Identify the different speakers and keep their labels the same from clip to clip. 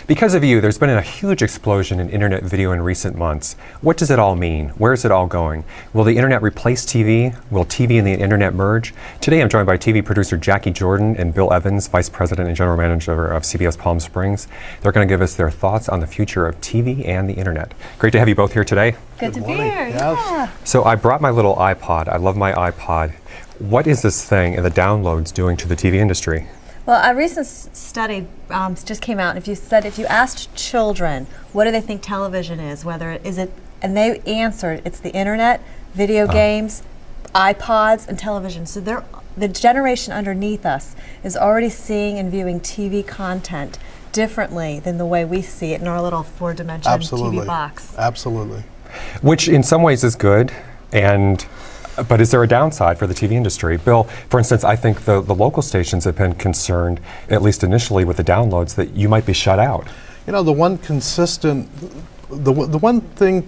Speaker 1: Because of you, there's been a huge explosion in internet video in recent months. What does it all mean? Where is it all going? Will the internet replace TV? Will TV and the internet merge? Today I'm joined by TV producer Jackie Jordan and Bill Evans, Vice President and General Manager of CBS Palm Springs. They're going to give us their thoughts on the future of TV and the internet. Great to have you both here today.
Speaker 2: Good to be here.
Speaker 3: Yes.
Speaker 1: So I brought my little iPod. I love my iPod. What is this thing and the downloads doing to the TV industry?
Speaker 2: Well, a recent study just came out. If you asked children, what do they think television is? And they answered, it's the internet, video games, iPods, and television. So the generation underneath us is already seeing and viewing TV content differently than the way we see it in our little four-dimensional TV box.
Speaker 3: Absolutely.
Speaker 1: Which in some ways is good, but is there a downside for the TV industry? Bill, for instance, I think the local stations have been concerned, at least initially with the downloads, that you might be shut out.
Speaker 3: You know, the one thing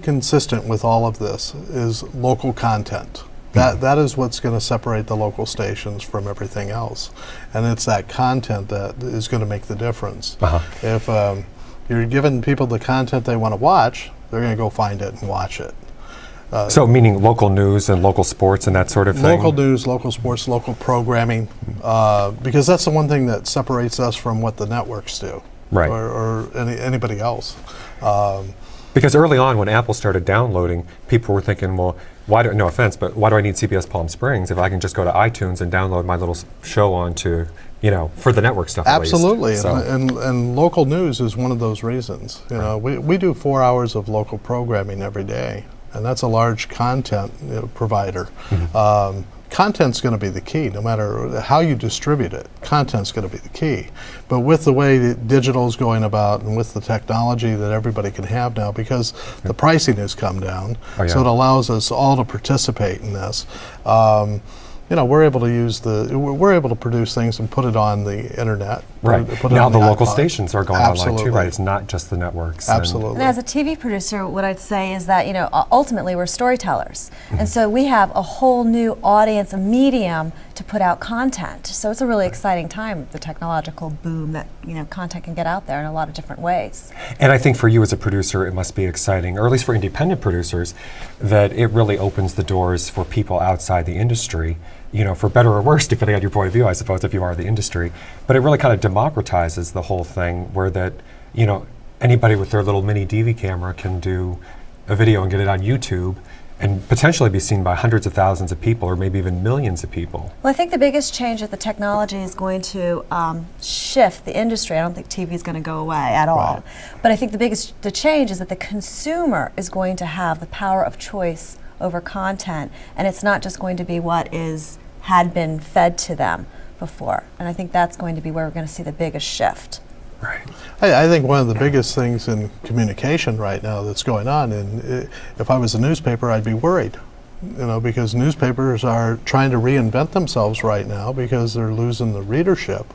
Speaker 3: consistent with all of this is local content. That is what's going to separate the local stations from everything else. And it's that content that is going to make the difference. If you're giving people the content they want to watch, they're going to go find it and watch it.
Speaker 1: So meaning local news and local sports and that sort of thing?
Speaker 3: Local news, local sports, local programming, because that's the one thing that separates us from what the networks do,
Speaker 1: right,
Speaker 3: or anybody else.
Speaker 1: Because early on when Apple started downloading, people were thinking, well, no offense, but why do I need CBS Palm Springs if I can just go to iTunes and download my little show onto, for the network stuff at least.
Speaker 3: Absolutely,
Speaker 1: So.
Speaker 3: and local news is one of those reasons. We do 4 hours of local programming every day. And that's a large content provider. Content's going to be the key, no matter how you distribute it. Content's going to be the key. But with the way that digital's going about and with the technology that everybody can have now, because the pricing has come down, so it allows us all to participate in this. We're able to produce things and put it on the internet.
Speaker 1: Right.
Speaker 3: Put it
Speaker 1: now
Speaker 3: on
Speaker 1: the local
Speaker 3: iPod.
Speaker 1: stations are going online too, right? It's not just the networks.
Speaker 3: Absolutely.
Speaker 2: And as a TV producer, what I'd say is that, ultimately we're storytellers. And so we have a whole new audience, a medium to put out content. So it's a really exciting time, the technological boom that, content can get out there in a lot of different ways.
Speaker 1: And I think for you as a producer, it must be exciting, or at least for independent producers, that it really opens the doors for people outside the industry, for better or worse, depending on your point of view, I suppose, if you are the industry. But it really kind of democratizes the whole thing, where that, anybody with their little mini DV camera can do a video and get it on YouTube and potentially be seen by hundreds of thousands of people, or maybe even millions of people.
Speaker 2: Well, I think the biggest change that the technology is going to shift the industry. I don't think TV is going to go away at all.
Speaker 3: Right.
Speaker 2: But I think the change is that the consumer is going to have the power of choice over content, and it's not just going to be what had been fed to them before. And I think that's going to be where we're going to see the biggest shift.
Speaker 1: Right.
Speaker 3: I think one of the biggest things in communication right now that's going on, and if I was a newspaper, I'd be worried, because newspapers are trying to reinvent themselves right now because they're losing the readership,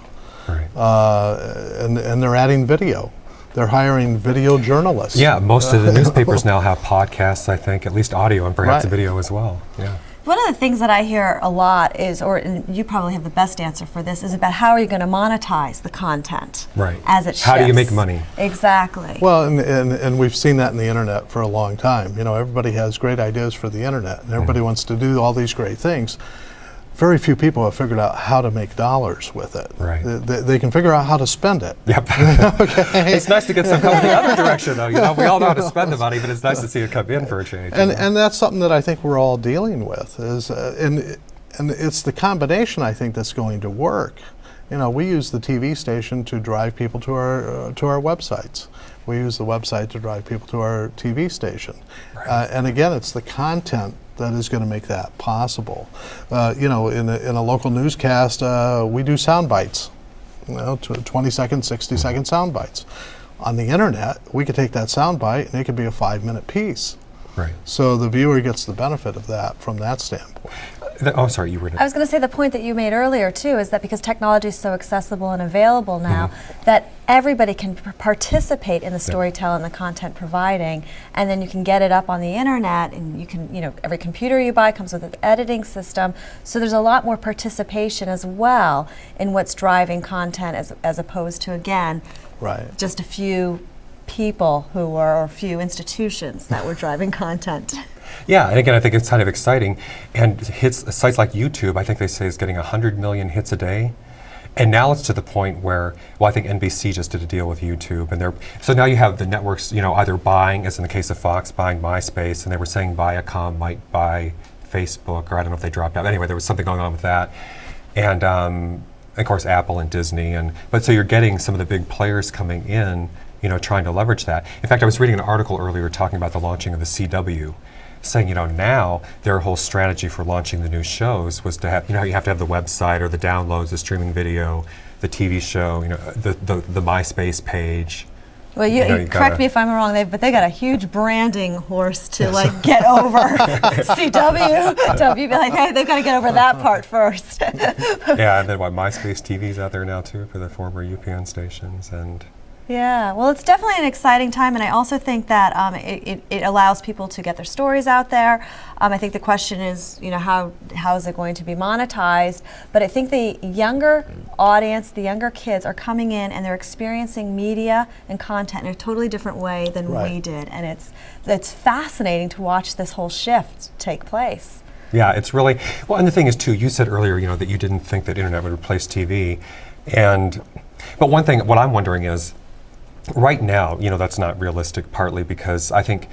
Speaker 1: Right.
Speaker 3: And they're adding video. They're hiring video journalists.
Speaker 1: Yeah, most of the newspapers now have podcasts, I think, at least audio and perhaps
Speaker 3: Right.
Speaker 1: video as well. Yeah.
Speaker 2: One of the things that I hear a lot is, and you probably have the best answer for this, is about how are you going to monetize the content as it shifts.
Speaker 1: How do you make money?
Speaker 2: Exactly.
Speaker 3: Well, and we've seen that in the internet for a long time. Everybody has great ideas for the internet, and everybody wants to do all these great things. Very few people have figured out how to make dollars with it.
Speaker 1: Right.
Speaker 3: They can figure out how to spend it.
Speaker 1: Yep. It's nice to get some coming the other direction, though. We all know how to spend the money, but it's nice to see it come in for a change.
Speaker 3: And that's something that I think we're all dealing with. And it's the combination, I think, that's going to work. We use the TV station to drive people to our websites. We use the website to drive people to our TV station.
Speaker 1: Right.
Speaker 3: And again, it's the content that is going to make that possible. In a local newscast, we do sound bites, 20-second, 60-second sound bites. On the internet, we could take that sound bite and it could be a 5-minute piece.
Speaker 1: Right.
Speaker 3: So the viewer gets the benefit of that from that standpoint.
Speaker 1: Oh, sorry, you were.
Speaker 2: I was going to say the point that you made earlier too is that because technology is so accessible and available now, that everybody can participate in the storytelling and the content providing, and then you can get it up on the internet, and you can, every computer you buy comes with an editing system, so there's a lot more participation as well in what's driving content as opposed to, again, just a few people or a few institutions that were driving content.
Speaker 1: Yeah, and again, I think it's kind of exciting. And sites like YouTube, I think they say is getting 100 million hits a day. And now it's to the point where, well, I think NBC just did a deal with YouTube, and so now you have the networks, either buying, as in the case of Fox, buying MySpace, and they were saying Viacom might buy Facebook, or I don't know if they dropped out. Anyway, there was something going on with that. And of course, Apple and Disney, but so you're getting some of the big players coming in, trying to leverage that. In fact, I was reading an article earlier talking about the launching of the CW, saying, now their whole strategy for launching the new shows was to have, you have to have the website or the downloads, the streaming video, the TV show, the MySpace page.
Speaker 2: Well, you correct me if I'm wrong, but they got a huge branding horse to get over. CW, be like, hey, they've got to get over that part first.
Speaker 1: Yeah, and then MySpace TV's out there now too for the former UPN stations, and.
Speaker 2: Yeah, well, it's definitely an exciting time, and I also think that it allows people to get their stories out there. I think the question is, how is it going to be monetized? But I think the younger audience, the younger kids, are coming in and they're experiencing media and content in a totally different way than we did, and it's fascinating to watch this whole shift take place.
Speaker 1: Yeah, it's really well, and the thing is too, you said earlier, that you didn't think that internet would replace TV, but one thing, what I'm wondering is. Right now, that's not realistic, partly because I think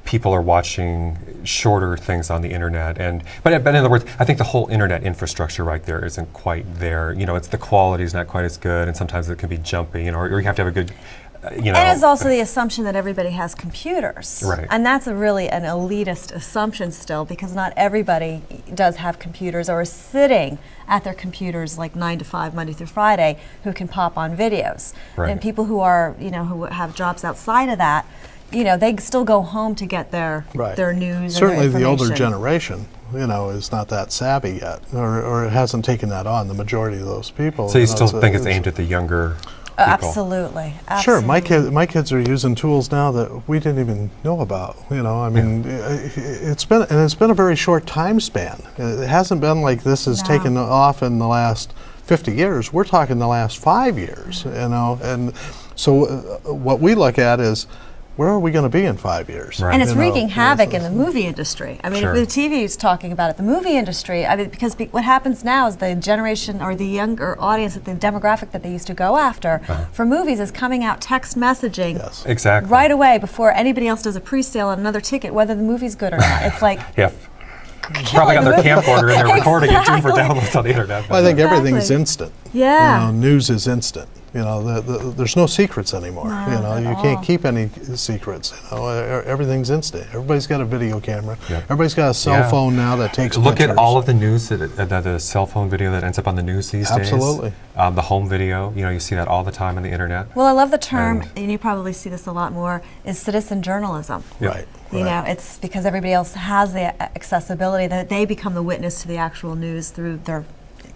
Speaker 1: people are watching shorter things on the internet, but in other words, I think the whole internet infrastructure right there isn't quite there. It's the quality is not quite as good, and sometimes it can be jumpy, or you have to have a good. And
Speaker 2: it's also the assumption that everybody has computers.
Speaker 1: Right.
Speaker 2: And that's really an elitist assumption still, because not everybody does have computers or is sitting at their computers 9 to 5, Monday through Friday, who can pop on videos.
Speaker 1: Right.
Speaker 2: And people who are, who have jobs outside of that, they still go home to get their news.
Speaker 3: Certainly
Speaker 2: and their
Speaker 3: the older
Speaker 2: information.
Speaker 3: Generation, is not that savvy yet, or it hasn't taken that on, the majority of those people.
Speaker 1: So you still think it's aimed at the younger people?
Speaker 2: Absolutely.
Speaker 3: Sure, my kids are using tools now that we didn't even know about. It's been a very short time span. It hasn't been like this has taken off in the last 50 years. We're talking the last 5 years. And so what we look at is, where are we going to be in 5 years?
Speaker 2: Right. And it's wreaking havoc in the movie industry. I mean, if the TV is talking about it, the movie industry, because what happens now is the generation or the younger audience, the demographic that they used to go after for movies is coming out text messaging
Speaker 1: exactly
Speaker 2: right away before anybody else does a pre-sale on another ticket, whether the movie's good or not. It's like...
Speaker 1: Probably got their camcorder and they're recording it too for downloads on the internet.
Speaker 3: Well, I think everything's instant.
Speaker 2: Yeah.
Speaker 3: News is instant. There's no secrets anymore. You can't keep any secrets. Everything's instant. Everybody's got a video camera. Yep. Everybody's got a cell phone now that takes
Speaker 1: Look
Speaker 3: pictures.
Speaker 1: at all of the news, the cell phone video that ends up on the news these days.
Speaker 3: Absolutely.
Speaker 1: The home video, you see that all the time on the internet.
Speaker 2: Well, I love the term, and you probably see this a lot more, is citizen journalism.
Speaker 3: Right.
Speaker 2: It's because everybody else has the accessibility that they become the witness to the actual news through their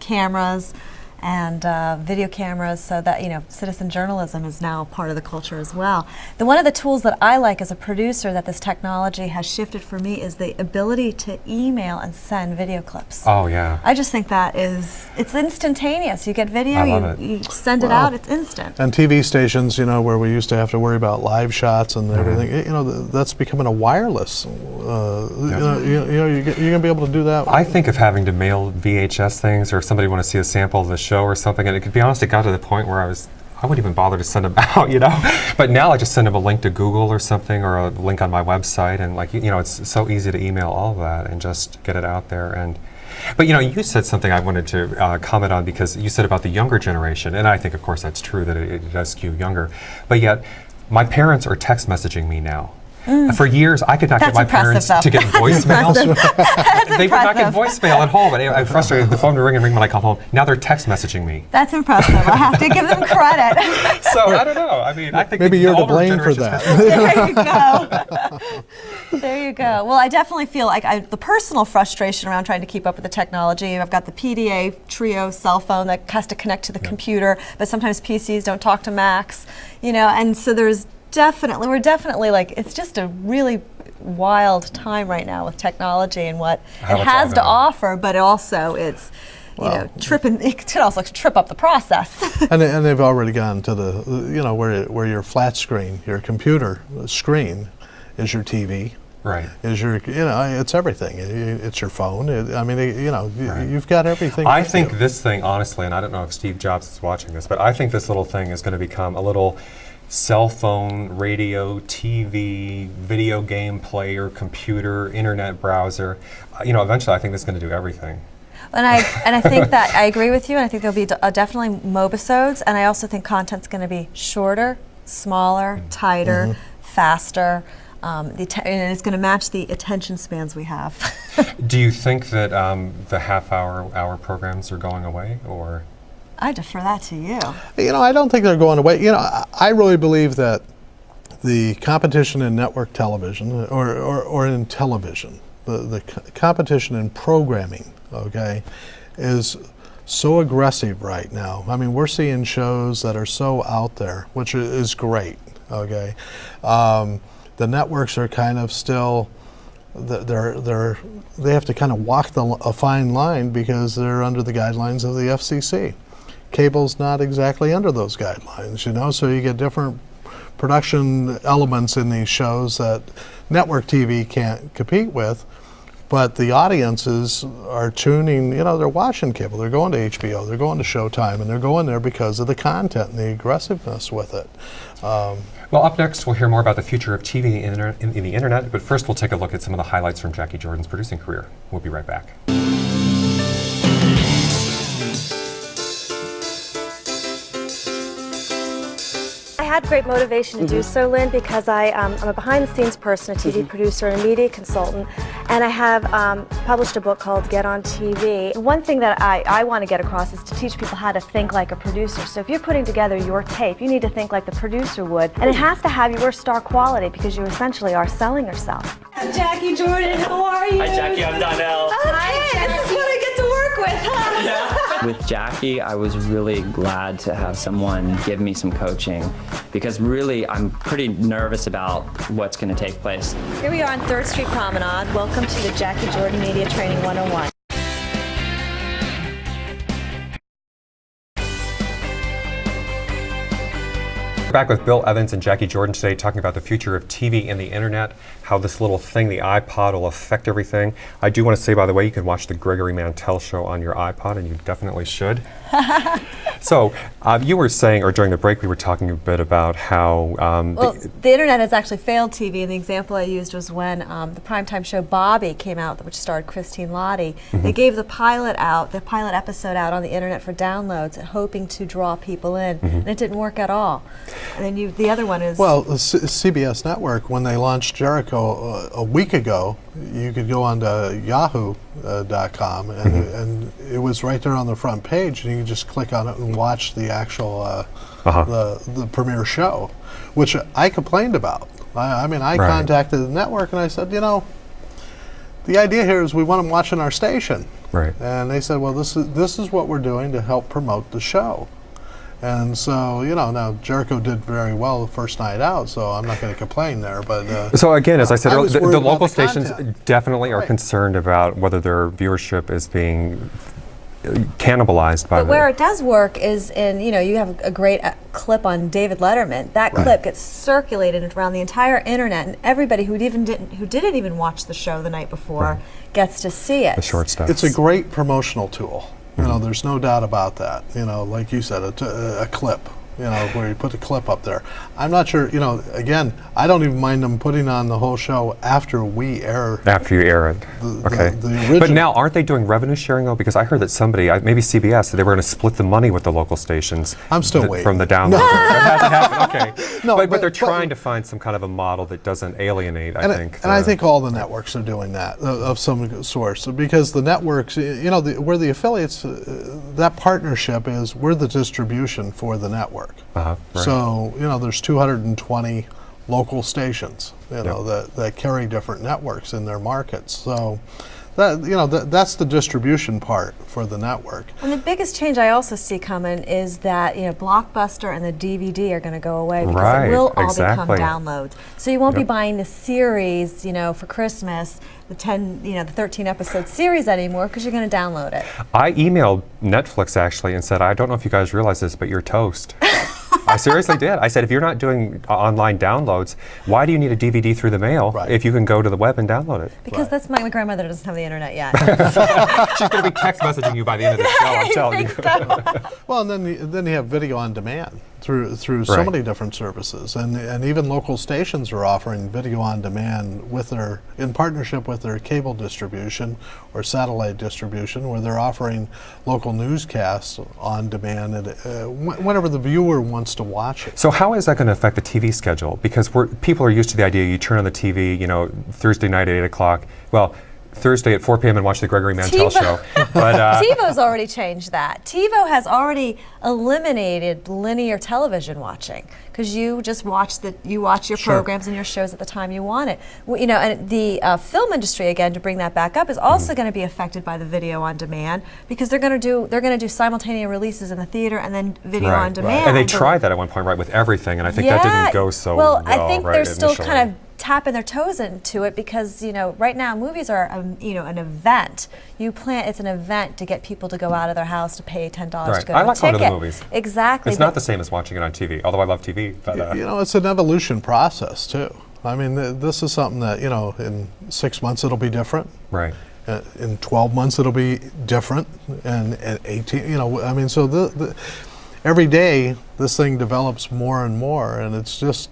Speaker 2: cameras and video cameras, so that citizen journalism is now part of the culture as well. One of the tools that I like as a producer that this technology has shifted for me is the ability to email and send video clips.
Speaker 1: Oh yeah.
Speaker 2: I just think that it's instantaneous. You get video, you send it out, it's instant.
Speaker 3: And TV stations, where we used to have to worry about live shots and everything, that's becoming a wireless. You're going to be able to do that.
Speaker 1: I think of having to mail VHS things, or if somebody want to see a sample of the show or something, and to be honest, it got to the point where I wouldn't even bother to send them out, But now I just send them a link to Google or something, or a link on my website, and it's so easy to email all of that and just get it out there. But you said something I wanted to comment on, because you said about the younger generation, and I think of course that's true, that it does skew younger, but yet my parents are text messaging me now. For years, I could not get my parents to get voicemails. They would not get voicemail at home, and I'm frustrated. The phone would ring and ring when I come home. Now they're text messaging me.
Speaker 2: That's impressive. I have to give them credit.
Speaker 1: So I don't know. I think
Speaker 3: maybe you're to blame for that.
Speaker 2: There you go. There you go. Well, I definitely feel like the personal frustration around trying to keep up with the technology. I've got the PDA Trio cell phone that has to connect to the computer, but sometimes PCs don't talk to Macs, and so we're definitely like, it's just a really wild time right now with technology and what it has to offer, but also it can also trip up the process.
Speaker 3: and they've already gone to the, where your flat screen, your computer screen is your TV.
Speaker 1: Right.
Speaker 3: Is your, it's everything. It's your phone. You've got everything.
Speaker 1: I think this thing, honestly, and I don't know if Steve Jobs is watching this, but I think this little thing is going to become a little cell phone, radio, TV, video game player, computer, internet browser. Eventually I think this is going to do everything.
Speaker 2: And I think that I agree with you, and I think there'll be definitely mobisodes, and I also think content's going to be shorter, smaller, tighter, faster. And it's going to match the attention spans we have.
Speaker 1: Do you think that the half-hour programs are going away, or?
Speaker 2: I defer that to you.
Speaker 3: I don't think they're going away. I really believe that the competition in network television, or in television, the competition in programming, okay, is so aggressive right now. I mean, we're seeing shows that are so out there, which is great, okay. The networks are kind of still, they have to kind of walk a fine line because they're under the guidelines of the FCC. Cable's not exactly under those guidelines, so you get different production elements in these shows that network TV can't compete with. But the audiences are tuning, they're watching cable, they're going to HBO, they're going to Showtime, and they're going there because of the content and the aggressiveness with it.
Speaker 1: Well, up next, we'll hear more about the future of TV in the internet, but first we'll take a look at some of the highlights from Jacquie Jordan's producing career. We'll be right back.
Speaker 4: I had great motivation to do so, Lynn, because I'm a behind-the-scenes person, a TV producer, and a media consultant, and I have published a book called Get on TV. One thing that I want to get across is to teach people how to think like a producer. So if you're putting together your tape, you need to think like the producer would, and it has to have your star quality because you essentially are selling yourself.
Speaker 5: I'm Jacquie Jordan. How are you?
Speaker 6: Hi, Jacquie. I'm Donnell.
Speaker 5: Hi, this is what I get to work with, huh?
Speaker 6: Yeah. With Jacquie, I was really glad to have someone give me some coaching because really I'm pretty nervous about what's going to take place.
Speaker 2: Here we are on 3rd Street Promenade. Welcome to the Jacquie Jordan Media Training 101.
Speaker 1: We're back with Bill Evans and Jacquie Jordan today talking about the future of TV and the internet, how this little thing, the iPod, will affect everything. I do want to say, by the way, you can watch the Gregory Mantell show on your iPod, and you definitely should. So you were saying, or during the break, we were talking a bit about how
Speaker 2: the internet has actually failed TV, and the example I used was when the primetime show Bobby came out, which starred Christine Lottie. They gave the pilot episode out on the internet for downloads, hoping to draw people in, and it didn't work at all. And then the other one is...
Speaker 3: Well, the CBS Network, when they launched Jericho a week ago, you could go onto yahoo.com and it was right there on the front page, and you could just click on it and watch the actual the premiere show, which I complained about. I mean, I contacted the network and I said, the idea here is we want them watching our station.
Speaker 1: Right.
Speaker 3: And they said, well, this is what we're doing to help promote the show. And so, now Jericho did very well the first night out, so I'm not going to complain there. But
Speaker 1: so again, as I said earlier, the local stations
Speaker 3: definitely
Speaker 1: are concerned about whether their viewership is being cannibalized by.
Speaker 2: But where it does work is in, you have a great clip on David Letterman. That clip gets circulated around the entire internet, and everybody who didn't even watch the show the night before gets to see it.
Speaker 1: The short stuff.
Speaker 3: It's a great promotional tool. There's no doubt about that. Like you said, a clip. Where you put the clip up there. I'm not sure. Again, I don't even mind them putting on the whole show after we air.
Speaker 1: After you air it.
Speaker 3: The original.
Speaker 1: But now, aren't they doing revenue sharing though? Because I heard that somebody, maybe CBS, said they were going to split the money with the local stations.
Speaker 3: I'm still waiting
Speaker 1: from the download. That hasn't happened. Okay.
Speaker 3: No,
Speaker 1: but they're trying to find some kind of a model that doesn't alienate. I think.
Speaker 3: And I think all the networks are doing that of some source, because the networks, where the affiliates, that partnership is, we're the distribution for the network.
Speaker 1: Right.
Speaker 3: So there's 220 local stations, you know, that carry different networks in their markets. So that's the distribution part for the network.
Speaker 2: And the biggest change I also see coming is that Blockbuster and the DVD are going to go away because it will all become downloads. So you won't be buying the series, for Christmas, the 13 episode series anymore because you're going to download it.
Speaker 1: I emailed Netflix actually and said, I don't know if you guys realize this, but you're toast. I seriously did. I said, if you're not doing online downloads, why do you need a DVD through the mail if you can go to the web and download it?
Speaker 2: Because that's my grandmother doesn't have the internet yet.
Speaker 1: She's going to be text messaging you by the end of the show, I'm telling you.
Speaker 2: So.
Speaker 3: Well, and then you have video on demand through so many different services, and even local stations are offering video on demand in partnership with their cable distribution or satellite distribution, where they're offering local newscasts on demand whenever the viewer wants to watch it.
Speaker 1: So how is that going to affect the TV schedule? Because people are used to the idea you turn on the TV, Thursday night at 8 o'clock. Well, Thursday at 4 p.m. and watch the Gregory Mantell show. But
Speaker 2: TiVo's already changed that. TiVo has already eliminated linear television watching because you just watch your programs and your shows at the time you want it. And the film industry, again, to bring that back up, is also going to be affected by the video on demand because they're going to do simultaneous releases in the theater and then video on demand.
Speaker 1: And they tried that at one point, with everything, and I think that didn't go so well.
Speaker 2: Well, I think they're still kind of tapping their toes into it because right now movies are an event. It's an event to get people to go out of their house to pay $10 to go to a ticket.
Speaker 1: I like going to the movies.
Speaker 2: Exactly.
Speaker 1: It's not the same as watching it on TV, although I love TV. But
Speaker 3: it's an evolution process too. I mean, this is something that in 6 months it'll be different.
Speaker 1: Right.
Speaker 3: In 12 months it'll be different, and at 18, so every day this thing develops more and more, and it's just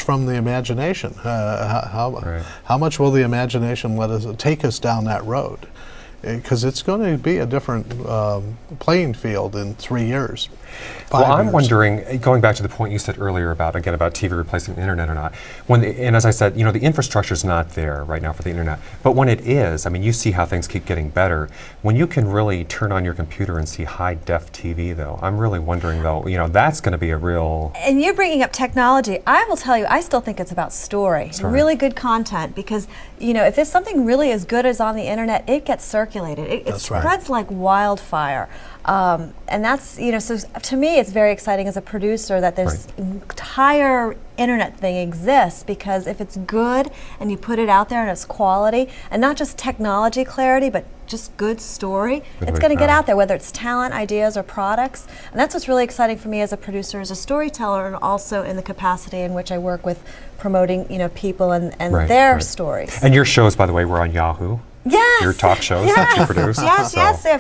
Speaker 3: from the imagination. How much will the imagination take us down that road? Because it's going to be a different playing field in 3 years.
Speaker 1: Well, I'm wondering, going back to the point you said earlier about TV replacing the internet or not, and as I said, the infrastructure's not there right now for the internet, but when it is, you see how things keep getting better. When you can really turn on your computer and see high-def TV, though, I'm really wondering, though, that's going to be a real...
Speaker 2: And you're bringing up technology. I will tell you, I still think it's about story. Really good content, because, if there's something really as good as on the internet, it gets circulated. It spreads like wildfire. And that's, so to me it's very exciting as a producer that this entire internet thing exists, because if it's good and you put it out there and it's quality, and not just technology clarity, but just good story, it's going to get out there, whether it's talent, ideas, or products. And that's what's really exciting for me as a producer, as a storyteller, and also in the capacity in which I work with promoting, people and their stories.
Speaker 1: And your shows, by the way, were on Yahoo.
Speaker 2: Yes.
Speaker 1: Your talk shows that you produce.
Speaker 2: Yes.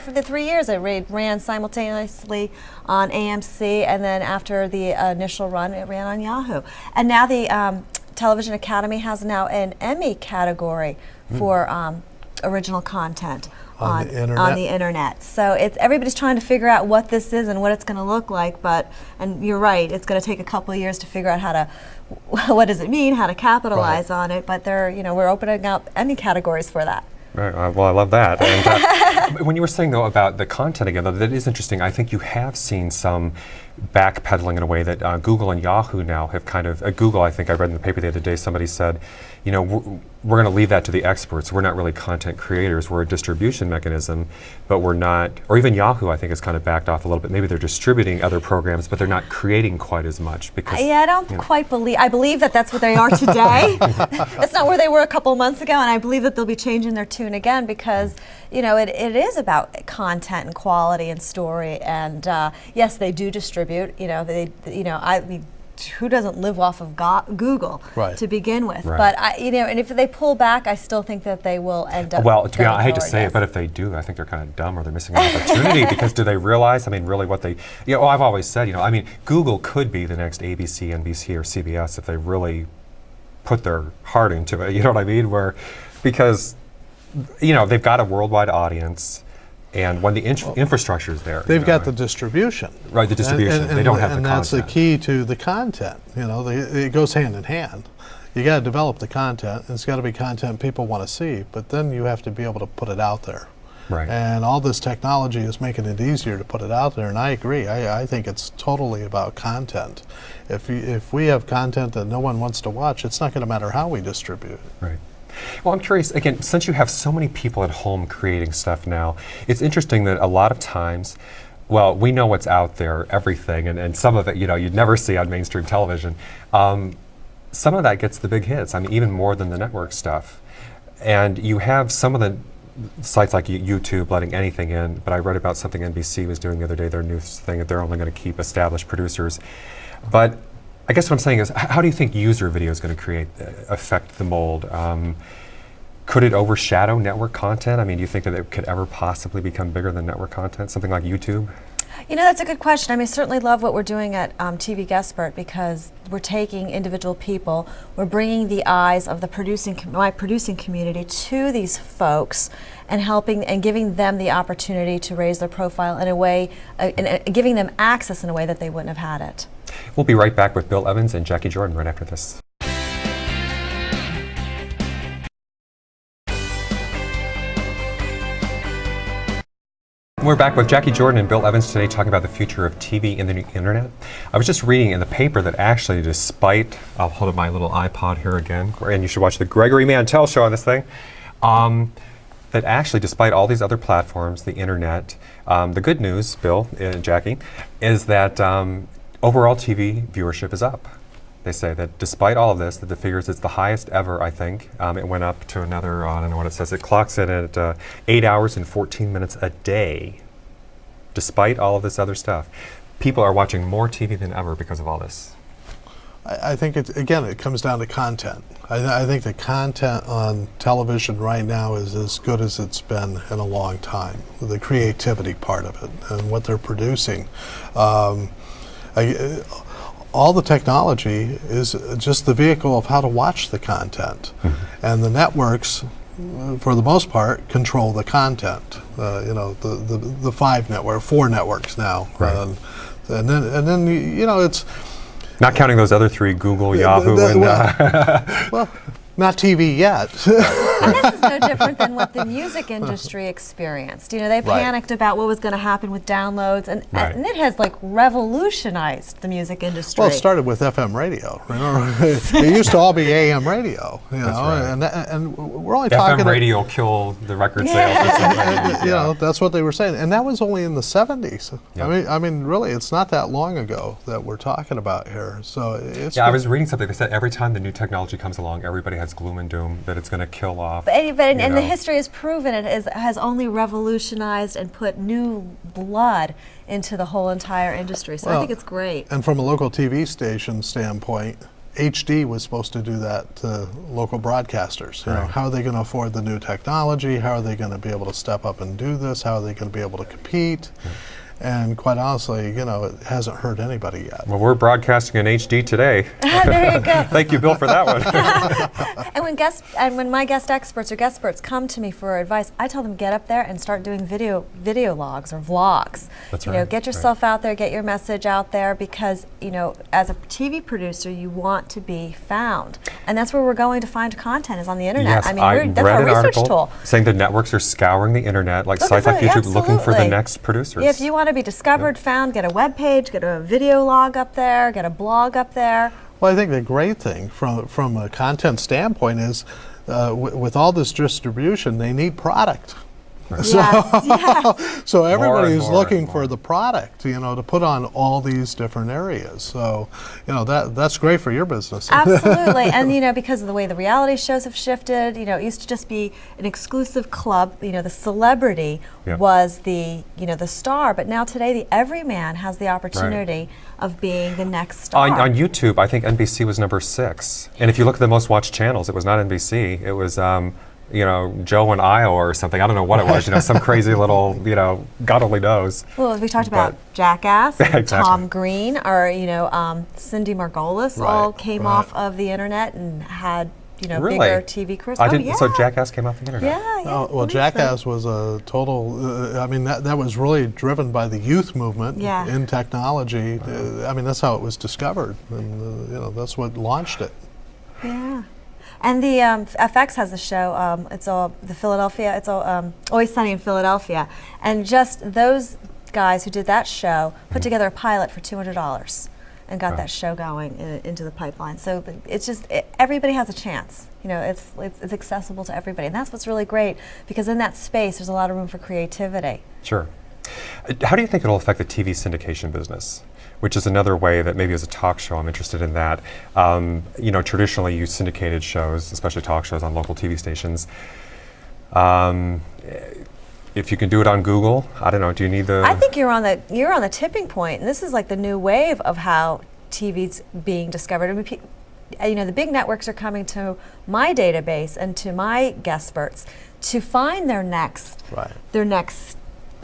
Speaker 2: For the 3 years, it ran simultaneously on AMC, and then after the initial run, it ran on Yahoo. And now the Television Academy has now an Emmy category for original content on the internet. So everybody's trying to figure out what this is and what it's going to look like. And you're right, it's going to take a couple of years to figure out what does it mean, how to capitalize on it. But we're opening up Emmy categories for that.
Speaker 1: Right. Well, I love that. And when you were saying, though, about the content again, though, that is interesting. I think you have seen some backpedaling in a way that Google and Yahoo now have kind of, Google, I think I read in the paper the other day, somebody said, we're going to leave that to the experts. We're not really content creators. We're a distribution mechanism, but we're not, or even Yahoo, I think, has kind of backed off a little bit. Maybe they're distributing other programs, but they're not creating quite as much. Because
Speaker 2: I don't quite believe, I believe that that's what they are today. That's not where they were a couple months ago, and I believe that they'll be changing their tune again, because it is about content and quality and story, and yes, they do distribute. Who doesn't live off of Google to begin with? But and if they pull back, I still think that they will end up.
Speaker 1: Well, to be honest, I hate to say it, but if they do, I think they're kind of dumb, or they're missing an opportunity. Because do they realize? Really, what they? I've always said, Google could be the next ABC, NBC, or CBS if they really put their heart into it. You know what I mean? Because they've got a worldwide audience. And when the infrastructure is there,
Speaker 3: they've got the distribution.
Speaker 1: Right, the distribution.
Speaker 3: And
Speaker 1: they don't have the content.
Speaker 3: And that's the key to the content. It goes hand in hand. You got to develop the content, and it's got to be content people want to see. But then you have to be able to put it out there.
Speaker 1: Right.
Speaker 3: And all this technology is making it easier to put it out there, and I agree. I think it's totally about content. If we have content that no one wants to watch, it's not going to matter how we distribute it.
Speaker 1: Right. Well, I'm curious, again, since you have so many people at home creating stuff now, it's interesting that a lot of times, well, we know what's out there, everything, and some of it, you know, you'd never see on mainstream television. Some of that gets the big hits, I mean, even more than the network stuff. And you have some of the sites like YouTube letting anything in, but I read about something NBC was doing the other day, their new thing that they're only going to keep established producers. But I guess what I'm saying is, how do you think user video is going to affect the mold? Could it overshadow network content? I mean, do you think that it could ever possibly become bigger than network content, something like YouTube?
Speaker 2: You know, that's a good question. I mean, I certainly love what we're doing at TV Guestspert, because we're taking individual people, we're bringing the eyes of the my producing community to these folks and helping and giving them the opportunity to raise their profile in a way, giving them access in a way that they wouldn't have had it.
Speaker 1: We'll be right back with Bill Evans and Jacquie Jordan right after this. We're back with Jacquie Jordan and Bill Evans today talking about the future of TV and the internet. I was just reading in the paper that actually, despite, I'll hold up my little iPod here again, and you should watch the Gregory Mantell show on this thing, that actually, despite all these other platforms, the internet, the good news, Bill and Jacquie, is that overall TV viewership is up. They say that despite all of this, that the figures, it's the highest ever, I think. It went up to another, I don't know what it says, it clocks in at 8 hours and 14 minutes a day. Despite all of this other stuff, people are watching more TV than ever because of all this.
Speaker 3: I think, again, it comes down to content. I think the content on television right now is as good as it's been in a long time. The creativity part of it and what they're producing. All the technology is just the vehicle of how to watch the content. Mm-hmm. And the networks, for the most part, control the content. You know, the four networks now.
Speaker 1: Right.
Speaker 3: And then you know, it's...
Speaker 1: Not counting those other three, Google, Yahoo, and...
Speaker 3: well, not TV yet.
Speaker 2: And this is no different than what the music industry experienced. You know, they panicked about what was going to happen with downloads, and it has like revolutionized the music industry.
Speaker 3: Well, it started with FM radio. It used to all be AM radio, you know, and we're only talking...
Speaker 1: FM radio killed the record sales. Or something.
Speaker 3: You know, that's what they were saying, and that was only in the 70s.
Speaker 1: Yep.
Speaker 3: I mean, really, it's not that long ago that we're talking about here. So it's...
Speaker 1: Yeah, I was reading something that said every time the new technology comes along, everybody has gloom and doom that it's going to kill off.
Speaker 2: And the history has proven it has only revolutionized and put new blood into the whole entire industry. So I think it's great.
Speaker 3: And from a local TV station standpoint, HD was supposed to do that to local broadcasters. You know, how are they going to afford the new technology? How are they going to be able to step up and do this? How are they going to be able to compete? And quite honestly, you know, it hasn't hurt anybody yet.
Speaker 1: Well, we're broadcasting in HD today.
Speaker 2: There you go.
Speaker 1: Thank you, Bill, for that one.
Speaker 2: And when my guest experts or guestperts come to me for advice, I tell them get up there and start doing video logs or vlogs.
Speaker 1: That's
Speaker 2: you know, get yourself out there, get your message out there, because you know, as a TV producer, you want to be found, and that's where we're going to find content is on the internet.
Speaker 1: Yes,
Speaker 2: I mean, that's
Speaker 1: read
Speaker 2: our
Speaker 1: an
Speaker 2: research
Speaker 1: article
Speaker 2: tool.
Speaker 1: saying the networks are scouring the internet, like sites like YouTube, looking for the next producers.
Speaker 2: Yeah, if you want to be discovered, found, get a web page, get a video log up there, get a blog up there.
Speaker 3: Well, I think the great thing from a content standpoint is with all this distribution, they need product.
Speaker 2: Yes.
Speaker 3: So everybody is looking for the product, you know, to put on all these different areas. So, you know, that's great for your business.
Speaker 2: Absolutely. And, you know, because of the way the reality shows have shifted, you know, it used to just be an exclusive club. You know, the celebrity was the, you know, the star. But now today, the everyman has the opportunity of being the next star.
Speaker 1: On YouTube, I think NBC was number 6. And if you look at the most watched channels, it was not NBC. It was... you know, Joe and Iowa or something. I don't know what it was. You know, some crazy little, you know, God only knows.
Speaker 2: Well, we talked about Jackass, Tom Green, or you know, Cindy Margolis, all came off of the internet and had, you know, bigger TV careers.
Speaker 1: So Jackass came off the internet.
Speaker 2: Yeah.
Speaker 3: Well, Jackass was a total. I mean, that was really driven by the youth movement in technology. I mean, that's how it was discovered, and you know, that's what launched it.
Speaker 2: Yeah. And the FX has a show. It's all the Philadelphia. It's all Always Sunny in Philadelphia. And just those guys who did that show put together a pilot for $200 and got that show going into the pipeline. So it's just everybody has a chance. You know, it's accessible to everybody, and that's what's really great, because in that space there's a lot of room for creativity.
Speaker 1: Sure. How do you think it'll affect the TV syndication business? Which is another way that maybe as a talk show, I'm interested in that. You know, traditionally you syndicated shows, especially talk shows on local TV stations. If you can do it on Google, I don't know, do you need the...
Speaker 2: I think you're on the tipping point, and this is like the new wave of how TV's being discovered. I mean, you know, the big networks are coming to my database and to my guestberts to find their next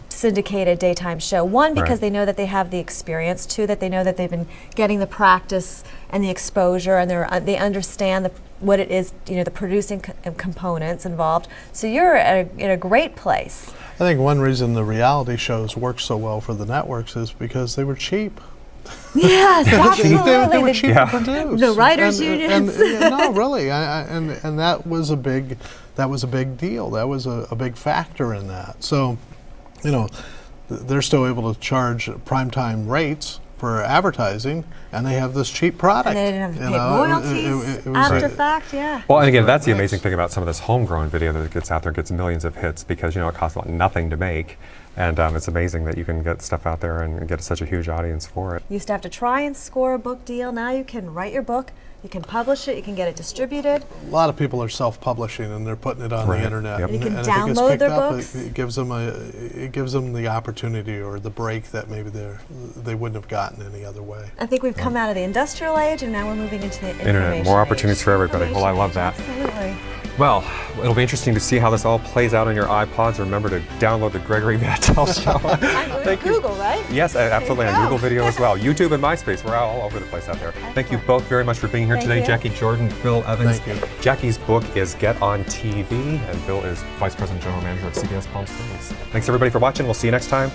Speaker 2: syndicated daytime show. One, because they know that they have the experience. Two, that they know that they've been getting the practice and the exposure, and they understand what it is, you know, the producing components involved. So you're in a great place.
Speaker 3: I think one reason the reality shows work so well for the networks is because they were cheap.
Speaker 2: Yes, absolutely.
Speaker 3: They were cheap to produce.
Speaker 2: The writers' unions.
Speaker 3: No, really, and that was a big deal. That was a big factor in that. So, you know, they're still able to charge primetime rates for advertising, and they have this cheap product.
Speaker 2: And they didn't have to pay royalties after fact, yeah.
Speaker 1: Well, and again, that's the amazing thing about some of this homegrown video that gets out there and gets millions of hits, because, you know, it costs nothing to make. And it's amazing that you can get stuff out there and get such a huge audience for it.
Speaker 2: You used to have to try and score a book deal. Now you can write your book, you can publish it, you can get it distributed.
Speaker 3: A lot of people are self-publishing, and they're putting it on the internet.
Speaker 1: Yep.
Speaker 2: You can
Speaker 3: and
Speaker 2: download their
Speaker 3: up,
Speaker 2: books.
Speaker 3: It gives them the opportunity or the break that maybe they wouldn't have gotten any other way.
Speaker 2: I think we've come out of the industrial age, and now we're moving into the
Speaker 1: Internet, more opportunities for everybody. Well, I love that.
Speaker 2: Absolutely.
Speaker 1: Well, it'll be interesting to see how this all plays out on your iPods. Remember to download the Gregory Mantell Show.
Speaker 2: Thank Google, right?
Speaker 1: Yes, absolutely, on Google Video as well. YouTube and MySpace, we're all over the place out there. Thank you both very much for being here today. Jacquie Jordan, Bill Evans.
Speaker 3: Thank you.
Speaker 1: Jackie's book is Get on TV, and Bill is Vice President General Manager at CBS Palm Springs. Thanks everybody for watching. We'll see you next time.